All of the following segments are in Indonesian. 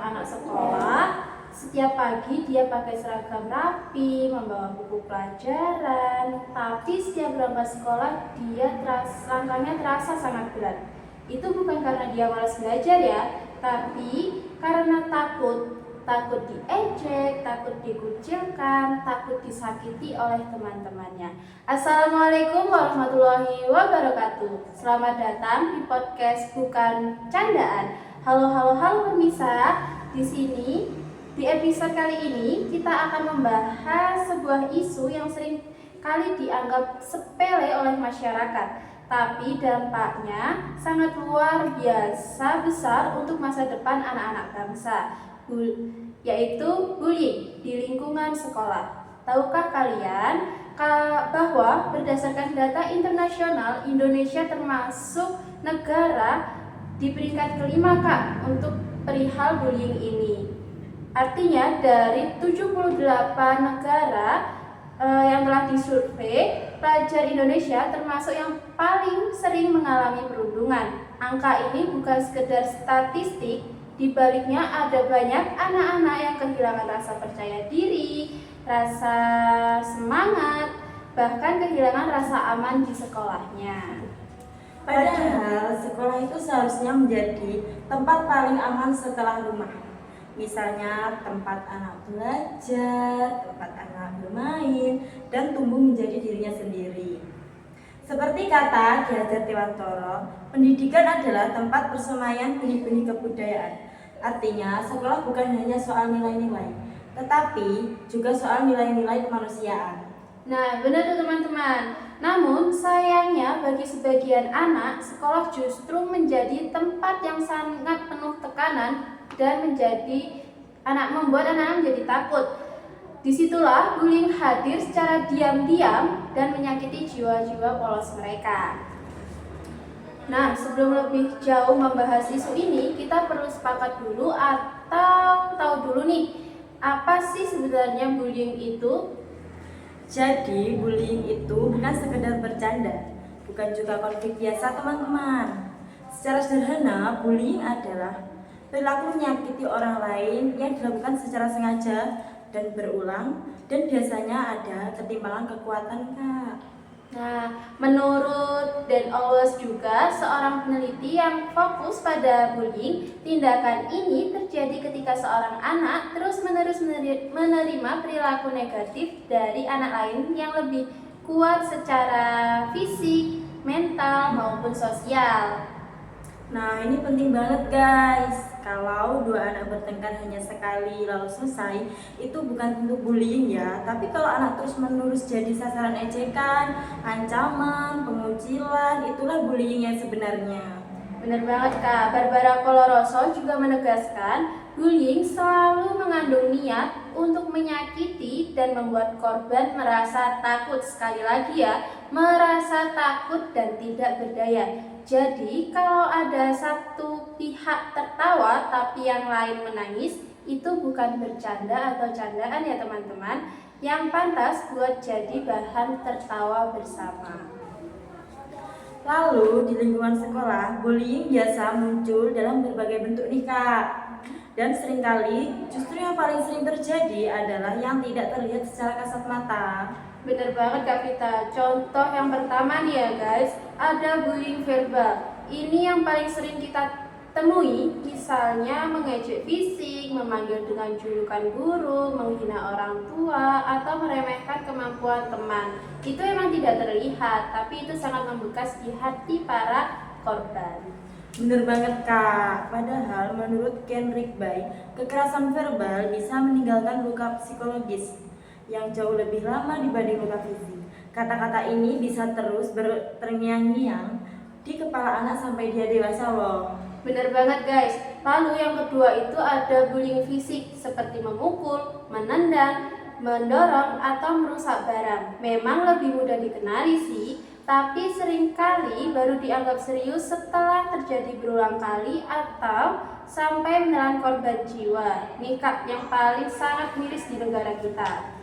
seorang anak sekolah. Setiap pagi dia pakai seragam rapi, membawa buku pelajaran, tapi setiap berangkat sekolah langkahnya terasa sangat berat. Itu bukan karena dia malas belajar ya, tapi karena takut diejek, takut dikucilkan, takut disakiti oleh teman-temannya. Assalamualaikum warahmatullahi wabarakatuh. Selamat datang di podcast Bukan Candaan. Halo pemirsa. Di sini di episode kali ini kita akan membahas sebuah isu yang sering kali dianggap sepele oleh masyarakat, tapi dampaknya sangat luar biasa besar untuk masa depan anak-anak bangsa, yaitu bullying di lingkungan sekolah. Tahukah kalian bahwa berdasarkan data internasional, Indonesia termasuk negara di peringkat kelima Kak untuk perihal bullying ini. Artinya dari 78 negara yang telah disurvei, pelajar Indonesia termasuk yang paling sering mengalami perundungan. Angka ini bukan sekedar statistik, di baliknya ada banyak anak-anak yang kehilangan rasa percaya diri, rasa semangat, bahkan kehilangan rasa aman di sekolahnya. Padahal sekolah itu seharusnya menjadi tempat paling aman setelah rumah. Misalnya tempat anak belajar, tempat anak bermain, dan tumbuh menjadi dirinya sendiri. Seperti kata Ki Hajar Dewantara, pendidikan adalah tempat persemaian benih-benih kebudayaan. Artinya, sekolah bukan hanya soal nilai-nilai, tetapi juga soal nilai-nilai kemanusiaan. Nah, benar tuh teman-teman. Namun, sayangnya bagi sebagian anak, sekolah justru menjadi tempat yang sangat penuh tekanan dan membuat anak-anak menjadi takut. Disitulah bullying hadir secara diam-diam dan menyakiti jiwa-jiwa polos mereka. Nah, sebelum lebih jauh membahas isu ini, kita perlu sepakat dulu atau tahu dulu nih, apa sih sebenarnya bullying itu? Jadi, bullying itu bukan sekedar bercanda, bukan juga konflik biasa teman-teman. Secara sederhana, bullying adalah perilaku menyakiti orang lain yang dilakukan secara sengaja dan berulang, dan biasanya ada ketimpangan kekuatan, Kak. Nah, menurut Dan Owens juga, seorang peneliti yang fokus pada bullying, tindakan ini terjadi ketika seorang anak terus-menerus menerima perilaku negatif dari anak lain yang lebih kuat secara fisik, mental, maupun sosial. Nah, ini penting banget guys. Kalau dua anak bertengkar hanya sekali lalu selesai, itu bukan bentuk bullying ya. Tapi kalau anak terus-menerus jadi sasaran ejekan, ancaman, pengucilan, itulah bullying yang sebenarnya. Benar banget Kak. Barbara Coloroso juga menegaskan, bullying selalu mengandung niat untuk menyakiti dan membuat korban merasa takut. Sekali lagi ya, merasa takut dan tidak berdaya. Jadi kalau ada satu pihak tertawa tapi yang lain menangis, itu bukan bercanda atau candaan ya teman-teman, yang pantas buat jadi bahan tertawa bersama. Lalu di lingkungan sekolah, bullying biasa muncul dalam berbagai bentuk nih Kak. Dan seringkali justru yang paling sering terjadi adalah yang tidak terlihat secara kasat mata. Bener banget Kak Vita. Contoh yang pertama nih ya guys, ada bullying verbal. Ini yang paling sering kita temui, misalnya mengejek fisik, memanggil dengan julukan buruk, menghina orang tua, atau meremehkan kemampuan teman. Itu emang tidak terlihat, tapi itu sangat membekas di hati para korban. Bener banget Kak, padahal menurut Ken Rigby, kekerasan verbal bisa meninggalkan luka psikologis yang jauh lebih lama dibanding luka fisik. Kata-kata ini bisa terus terngiang-ngiang di kepala anak sampai dia dewasa loh. Bener banget guys. Lalu yang kedua itu ada bullying fisik seperti memukul, menendang, mendorong, atau merusak barang. Memang lebih mudah dikenali sih, tapi seringkali baru dianggap serius setelah terjadi berulang kali atau sampai menelan korban jiwa. Nih Kak, yang paling sangat miris di negara kita.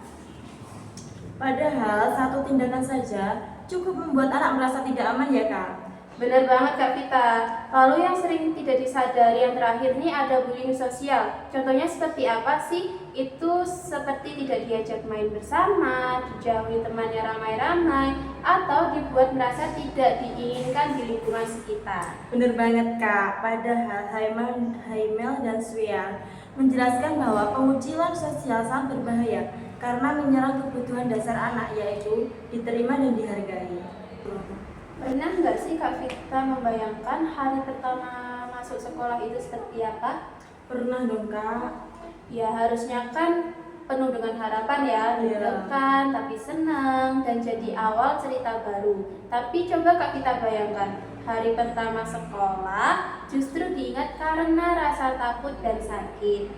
Padahal satu tindakan saja cukup membuat anak merasa tidak aman ya Kak. Benar banget Kak Vita. Lalu yang sering tidak disadari yang terakhir nih ada bullying sosial. Contohnya seperti apa sih? Itu seperti tidak diajak main bersama, dijauhi temannya ramai-ramai, atau dibuat merasa tidak diinginkan di lingkungan sekitar. Bener banget Kak, padahal Haimel dan Swian menjelaskan bahwa pengucilan sosial sangat berbahaya karena menyerang kebutuhan dasar anak, yaitu diterima dan dihargai. Pernah nggak sih Kak Vita membayangkan hari pertama masuk sekolah itu seperti apa? Pernah dong Kak? Ya harusnya kan penuh dengan harapan ya, deg-degan tapi senang dan jadi awal cerita baru. Tapi coba Kak Vita bayangkan, hari pertama sekolah justru diingat karena rasa takut dan sakit.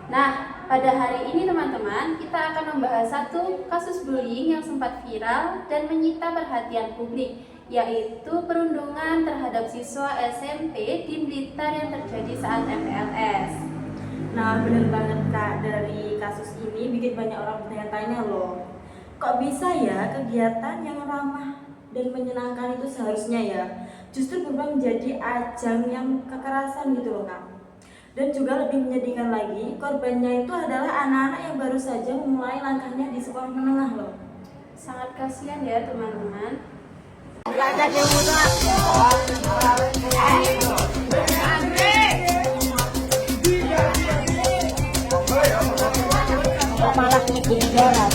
Nah, pada hari ini teman-teman, kita akan membahas satu kasus bullying yang sempat viral dan menyita perhatian publik, yaitu perundungan terhadap siswa SMP di Blitar yang terjadi saat MPLS. Nah, bener banget Kak, dari kasus ini bikin banyak orang bertanya-tanya loh. Kok bisa ya kegiatan yang ramah dan menyenangkan itu seharusnya ya justru berubah menjadi ajang yang kekerasan gitu loh Kak. Dan juga lebih menyedihkan lagi, korbannya itu adalah anak-anak yang baru saja memulai langkahnya di sekolah menengah loh. Sangat kasihan ya teman-teman. Malah nyebut juara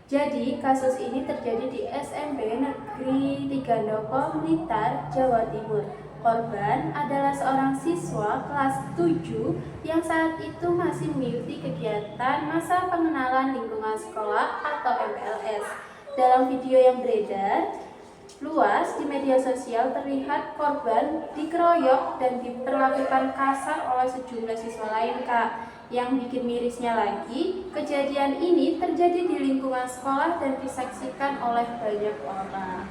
Jadi, kasus ini terjadi di SMP Negeri 3 Doko, Blitar, Jawa Timur. Korban adalah seorang siswa kelas 7 yang saat itu masih mengikuti kegiatan masa pengenalan lingkungan sekolah atau MPLS. Dalam video yang beredar luas di media sosial terlihat korban dikeroyok dan diperlakukan kasar oleh sejumlah siswa lain, Kak. Yang bikin mirisnya lagi, kejadian ini terjadi di lingkungan sekolah dan disaksikan oleh banyak orang.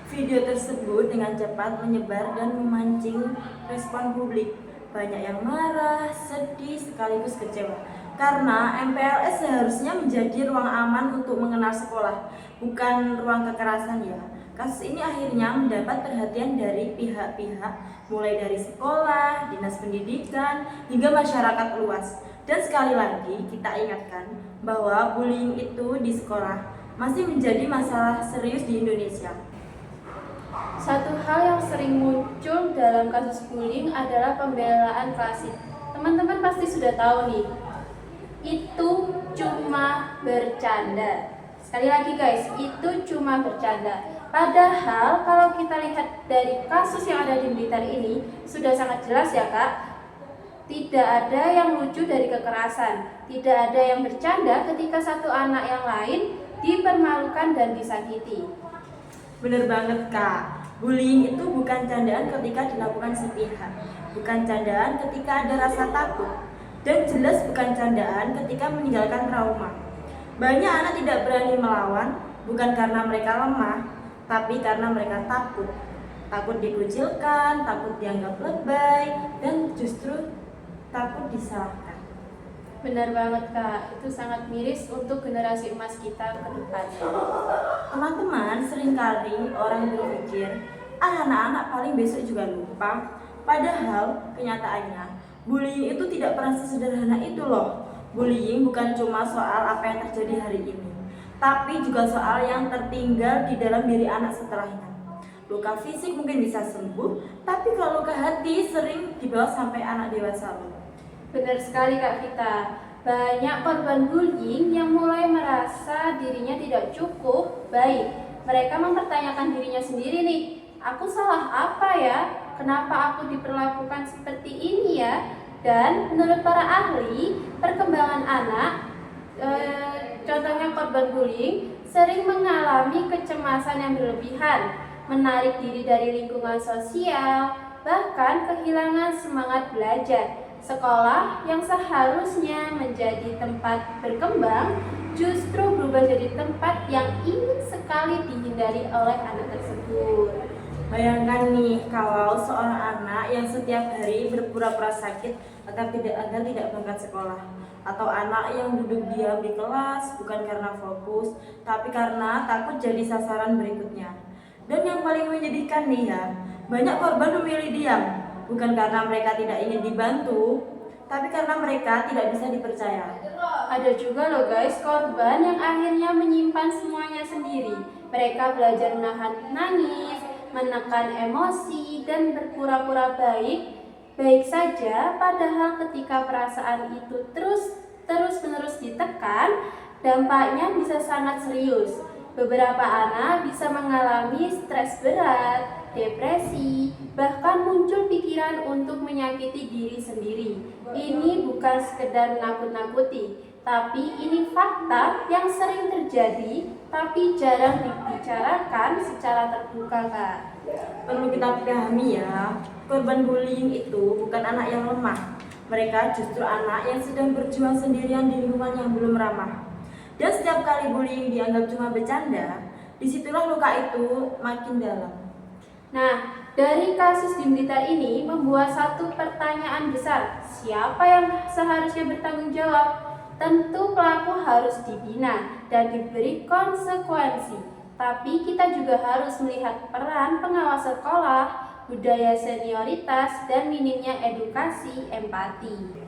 Video tersebut dengan cepat menyebar dan memancing respon publik. Banyak yang marah, sedih, sekaligus kecewa. Karena MPLS seharusnya menjadi ruang aman untuk mengenal sekolah, bukan ruang kekerasan ya. Kasus ini akhirnya mendapat perhatian dari pihak-pihak, mulai dari sekolah, dinas pendidikan, hingga masyarakat luas. Dan sekali lagi kita ingatkan bahwa bullying itu di sekolah masih menjadi masalah serius di Indonesia. Satu hal yang sering muncul dalam kasus bullying adalah pembelaan klasik. Teman-teman pasti sudah tahu nih, itu cuma bercanda. Sekali lagi guys, itu cuma bercanda. Padahal kalau kita lihat dari kasus yang ada di Blitar ini, sudah sangat jelas ya Kak. Tidak ada yang lucu dari kekerasan. Tidak ada yang bercanda ketika satu anak yang lain dipermalukan dan disakiti. Bener banget Kak, bullying itu bukan candaan ketika dilakukan sepihak, bukan candaan ketika ada rasa takut, dan jelas bukan candaan ketika meninggalkan trauma. Banyak anak tidak berani melawan, bukan karena mereka lemah, tapi karena mereka takut. Takut dikucilkan, takut dianggap lebay, dan justru takut disalahkan. Benar banget Kak, itu sangat miris untuk generasi emas kita ke depannya. Teman-teman, seringkali orang berpikir, anak-anak paling besok juga lupa. Padahal kenyataannya, bullying itu tidak pernah sesederhana itu loh. Bullying bukan cuma soal apa yang terjadi hari ini, tapi juga soal yang tertinggal di dalam diri anak setelahnya. Luka fisik mungkin bisa sembuh, tapi kalau luka hati sering dibawa sampai anak dewasa loh. Benar sekali Kak Vita. Banyak korban bullying yang mulai merasa dirinya tidak cukup baik. Mereka mempertanyakan dirinya sendiri nih, aku salah apa ya? Kenapa aku diperlakukan seperti ini ya? Dan menurut para ahli, perkembangan anak, contohnya korban bullying, sering mengalami kecemasan yang berlebihan, menarik diri dari lingkungan sosial, bahkan kehilangan semangat belajar. Sekolah yang seharusnya menjadi tempat berkembang justru berubah jadi tempat yang ingin sekali dihindari oleh anak tersebut. Bayangkan nih kalau seorang anak yang setiap hari berpura-pura sakit agar tidak berangkat sekolah, atau anak yang duduk diam di kelas bukan karena fokus, tapi karena takut jadi sasaran berikutnya. Dan yang paling menyedihkan nih ya, banyak korban memilih diam, bukan karena mereka tidak ingin dibantu, tapi karena mereka tidak bisa dipercaya. Ada juga loh guys korban yang akhirnya menyimpan semuanya sendiri. Mereka belajar menahan nangis, menekan emosi, dan berpura-pura baik saja, padahal ketika perasaan itu terus-menerus ditekan, dampaknya bisa sangat serius. Beberapa anak bisa mengalami stres berat, depresi, bahkan muncul pikiran untuk menyakiti diri sendiri. Ini bukan sekedar menakut-nakuti, tapi ini fakta yang sering terjadi, tapi jarang dibicarakan secara terbuka, Kak. Perlu kita pahami ya, korban bullying itu bukan anak yang lemah. Mereka justru anak yang sedang berjuang sendirian di lingkungan yang belum ramah. Dan setiap kali bullying dianggap cuma bercanda, disitulah luka itu makin dalam. Nah, dari kasus di Blitar ini membuat satu pertanyaan besar, siapa yang seharusnya bertanggung jawab? Tentu pelaku harus dibina dan diberi konsekuensi. Tapi kita juga harus melihat peran pengawas sekolah, budaya senioritas, dan minimnya edukasi empati.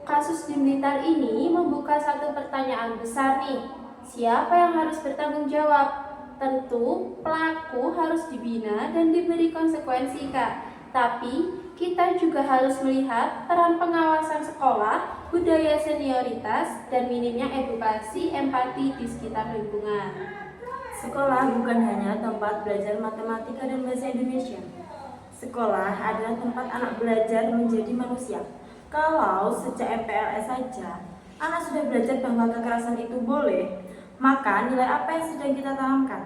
Kasus di Blitar ini membuka satu pertanyaan besar nih, siapa yang harus bertanggung jawab? Tentu pelaku harus dibina dan diberi konsekuensi, Kak. Tapi kita juga harus melihat peran pengawasan sekolah, budaya senioritas, dan minimnya edukasi empati di sekitar lingkungan. Sekolah bukan hanya tempat belajar matematika dan bahasa Indonesia. Sekolah adalah tempat anak belajar menjadi manusia. Kalau sejak MPLS saja, anak sudah belajar bahwa kekerasan itu boleh, maka nilai apa yang sedang kita tanamkan?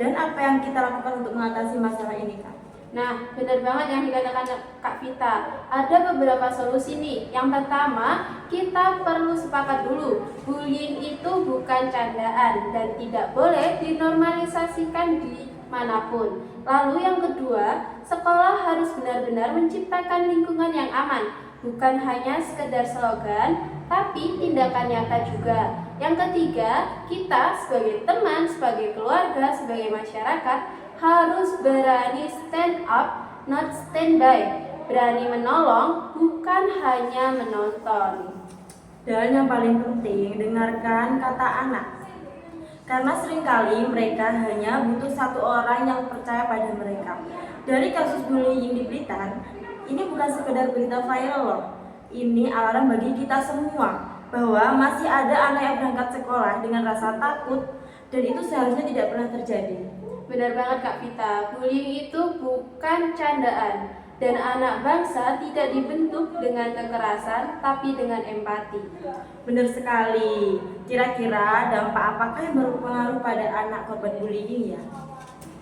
Dan apa yang kita lakukan untuk mengatasi masalah ini, Kak? Nah, benar banget yang dikatakan Kak Vita. Ada beberapa solusi nih. Yang pertama, kita perlu sepakat dulu. Bullying itu bukan candaan dan tidak boleh dinormalisasikan di manapun. Lalu yang kedua, sekolah harus benar-benar menciptakan lingkungan yang aman. Bukan hanya sekedar slogan, tapi tindakan nyata juga. Yang ketiga, kita sebagai teman, sebagai keluarga, sebagai masyarakat harus berani stand up, not stand by. Berani menolong, bukan hanya menonton. Dan yang paling penting, dengarkan kata anak. Karena seringkali mereka hanya butuh satu orang yang percaya pada mereka. Dari kasus bullying di Blitar, ini bukan sekedar berita viral loh. Ini alarm bagi kita semua bahwa masih ada anak yang berangkat sekolah dengan rasa takut, dan itu seharusnya tidak pernah terjadi. Benar banget Kak Vita, bullying itu bukan candaan dan anak bangsa tidak dibentuk dengan kekerasan tapi dengan empati. Benar sekali. Kira-kira dampak apakah yang berpengaruh pada anak korban bullying ya?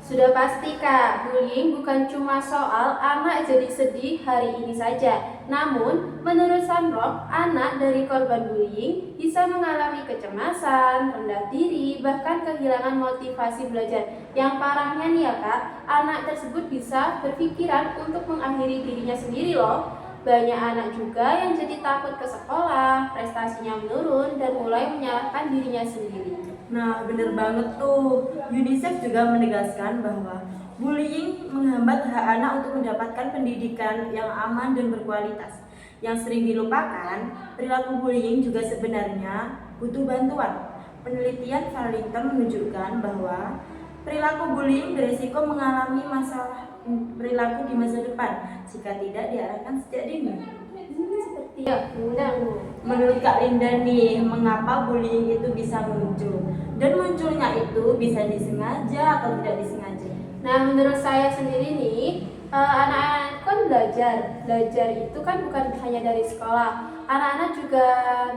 Sudah pasti Kak, bullying bukan cuma soal anak jadi sedih hari ini saja. Namun, menurut Sandrock, anak dari korban bullying bisa mengalami kecemasan, rendah diri, bahkan kehilangan motivasi belajar. Yang parahnya nih ya Kak, anak tersebut bisa berpikiran untuk mengakhiri dirinya sendiri loh. Banyak anak juga yang jadi takut ke sekolah, prestasinya menurun, dan mulai menyalahkan dirinya sendiri. Nah, bener banget tuh. UNICEF juga menegaskan bahwa bullying menghambat hak anak untuk mendapatkan pendidikan yang aman dan berkualitas. Yang sering dilupakan, perilaku bullying juga sebenarnya butuh bantuan. Penelitian Farrington menunjukkan bahwa perilaku bullying berisiko mengalami masalah perilaku di masa depan jika tidak diarahkan sejak dini. Seperti ya, Menurut Kak Linda nih, mengapa bullying itu bisa muncul? Dan munculnya itu bisa disengaja atau tidak disengaja? Nah, menurut saya sendiri nih, anak-anak kan belajar itu kan bukan hanya dari sekolah. Anak-anak juga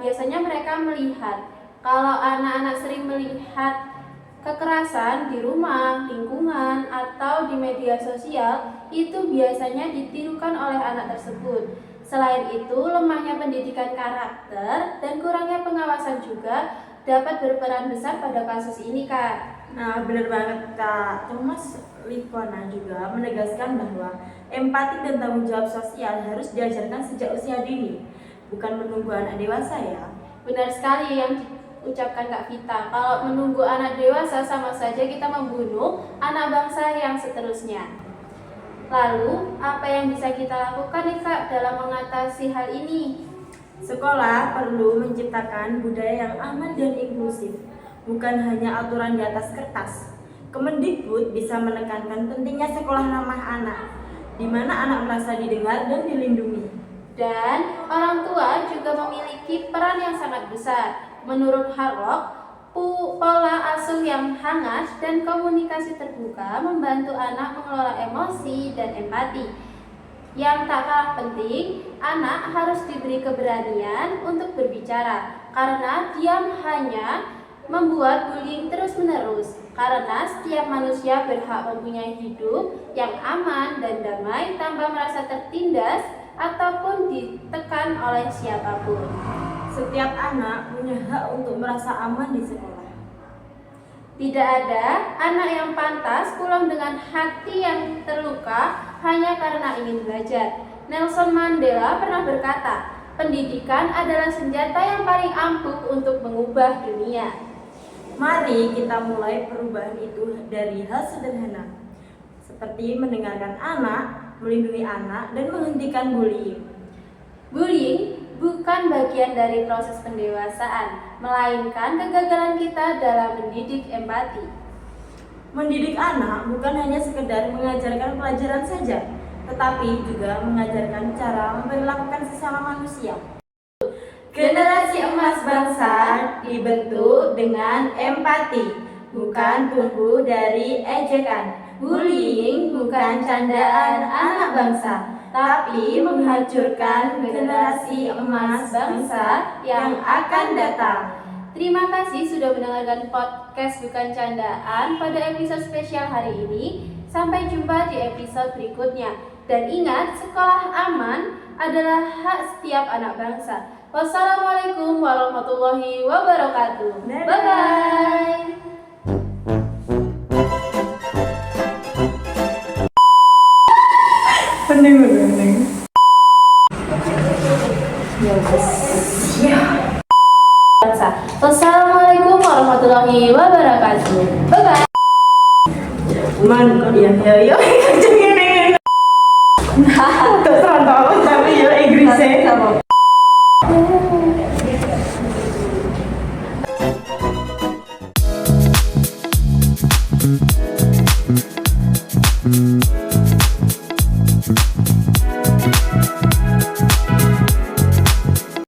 biasanya mereka melihat. Kalau anak-anak sering melihat kekerasan di rumah, lingkungan, atau di media sosial, itu biasanya ditirukan oleh anak tersebut. Selain itu, lemahnya pendidikan karakter dan kurangnya pengawasan juga dapat berperan besar pada kasus ini, Kak. Nah, benar banget Kak. Thomas Likona juga menegaskan bahwa empati dan tanggung jawab sosial harus diajarkan sejak usia dini, bukan menunggu anak dewasa ya. Benar sekali yang diucapkan Kak Vita. Kalau menunggu anak dewasa sama saja kita membunuh anak bangsa yang seterusnya. Lalu, apa yang bisa kita lakukan nih Kak dalam mengatasi hal ini? Sekolah perlu menciptakan budaya yang aman dan inklusif, bukan hanya aturan di atas kertas. Kemendikbud bisa menekankan pentingnya sekolah ramah anak, di mana anak merasa didengar dan dilindungi. Dan orang tua juga memiliki peran yang sangat besar. Menurut Harlock, pola asuh yang hangat dan komunikasi terbuka membantu anak mengelola emosi dan empati. Yang tak kalah penting, anak harus diberi keberanian untuk berbicara, karena diam hanya membuat bullying terus-menerus. Karena setiap manusia berhak mempunyai hidup yang aman dan damai tanpa merasa tertindas ataupun ditekan oleh siapapun. Setiap anak punya hak untuk merasa aman di sekolah. Tidak ada anak yang pantas pulang dengan hati yang terluka hanya karena ingin belajar. Nelson Mandela pernah berkata, pendidikan adalah senjata yang paling ampuh untuk mengubah dunia. Mari kita mulai perubahan itu dari hal sederhana, seperti mendengarkan anak, melindungi anak, dan menghentikan bullying. Bullying bukan bagian dari proses pendewasaan, melainkan kegagalan kita dalam mendidik empati. Mendidik anak bukan hanya sekedar mengajarkan pelajaran saja, tetapi juga mengajarkan cara memperlakukan sesama manusia. Generasi emas bangsa dibentuk dengan empati, bukan tumbuh dari ejekan. Bullying bukan candaan anak bangsa, tapi menghancurkan generasi emas bangsa yang akan datang. Terima kasih sudah mendengarkan podcast Bukan Candaan pada episode spesial hari ini. Sampai jumpa di episode berikutnya. Dan ingat, sekolah aman adalah hak setiap anak bangsa. Wassalamualaikum warahmatullahi wabarakatuh. Bye-bye. Penting. Wassalamualaikum warahmatullahi wabarakatuh. Bye-bye. Man, ya, kencengin. Terus tapi ya Inggrisnya.